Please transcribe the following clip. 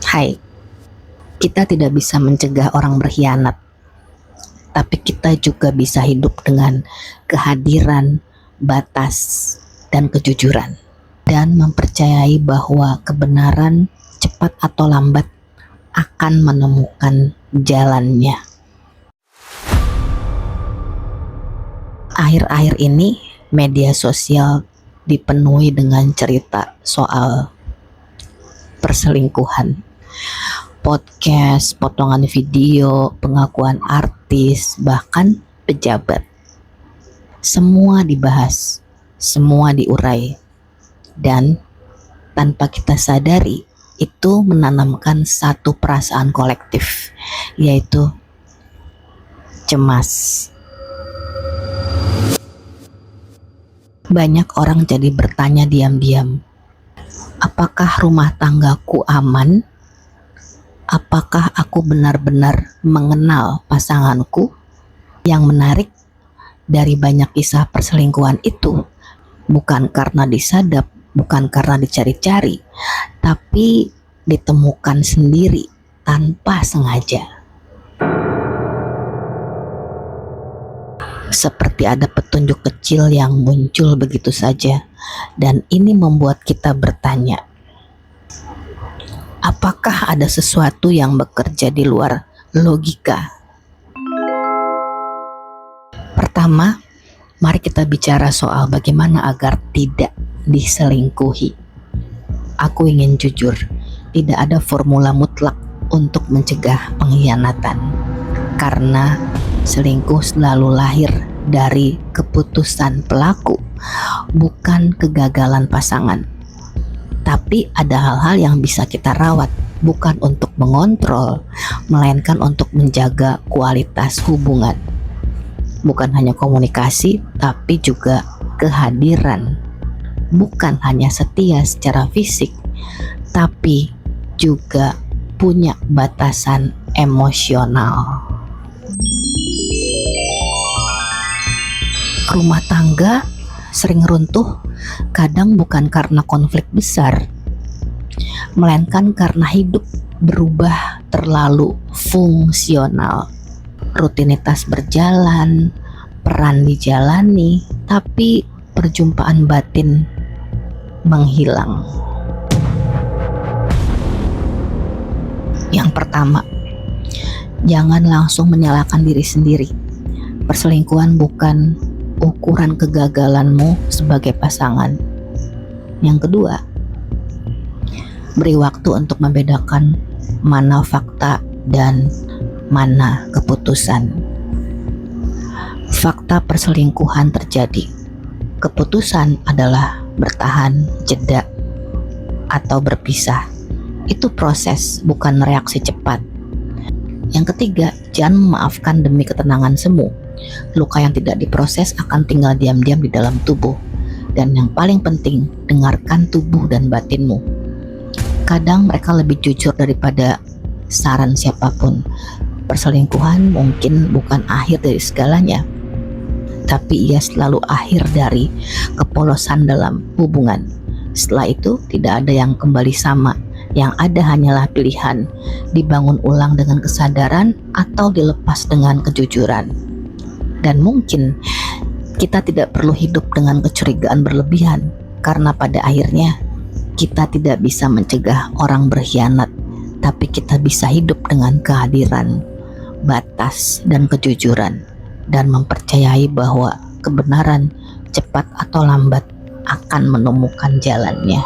Hai, kita tidak bisa mencegah orang berkhianat, tapi kita juga bisa hidup dengan kehadiran, batas, dan kejujuran, dan mempercayai bahwa kebenaran cepat atau lambat akan menemukan jalannya. Akhir-akhir ini media sosial dipenuhi dengan cerita soal perselingkuhan. Podcast, potongan video, pengakuan artis, bahkan pejabat. Semua dibahas, semua diurai. Dan tanpa kita sadari, itu menanamkan satu perasaan kolektif, yaitu cemas. Banyak orang jadi bertanya diam-diam, apakah rumah tanggaku aman? Apakah aku benar-benar mengenal pasanganku? Yang menarik, dari banyak kisah perselingkuhan itu, bukan karena disadap, bukan karena dicari-cari, tapi ditemukan sendiri tanpa sengaja. Seperti ada petunjuk kecil yang muncul begitu saja, dan ini membuat kita bertanya, apakah ada sesuatu yang bekerja di luar logika? Pertama, mari kita bicara soal bagaimana agar tidak diselingkuhi. Aku ingin jujur, tidak ada formula mutlak untuk mencegah pengkhianatan, karena selingkuh selalu lahir dari keputusan pelaku, bukan kegagalan pasangan. Tapi ada hal-hal yang bisa kita rawat, bukan untuk mengontrol, melainkan untuk menjaga kualitas hubungan. Bukan hanya komunikasi, tapi juga kehadiran. Bukan hanya setia secara fisik, tapi juga punya batasan emosional. Rumah tangga sering runtuh kadang bukan karena konflik besar, melainkan karena hidup berubah terlalu fungsional. Rutinitas berjalan, peran dijalani, tapi perjumpaan batin menghilang. Yang pertama, jangan langsung menyalahkan diri sendiri. Perselingkuhan bukan ukuran kegagalanmu sebagai pasangan. Yang kedua, beri waktu untuk membedakan mana fakta dan mana keputusan. Fakta perselingkuhan terjadi. Keputusan adalah bertahan, jeda, atau berpisah. Itu proses, bukan reaksi cepat. Yang ketiga, jangan memaafkan demi ketenangan semu. Luka yang tidak diproses akan tinggal diam-diam di dalam tubuh. Dan yang paling penting, dengarkan tubuh dan batinmu. Kadang mereka lebih jujur daripada saran siapapun. Perselingkuhan mungkin bukan akhir dari segalanya, tapi ia selalu akhir dari kepolosan dalam hubungan. Setelah itu tidak ada yang kembali sama. Yang ada hanyalah pilihan, dibangun ulang dengan kesadaran atau dilepas dengan kejujuran. Dan mungkin kita tidak perlu hidup dengan kecurigaan berlebihan, karena pada akhirnya kita tidak bisa mencegah orang berkhianat, tapi kita bisa hidup dengan kehadiran, batas, dan kejujuran, dan mempercayai bahwa kebenaran cepat atau lambat akan menemukan jalannya.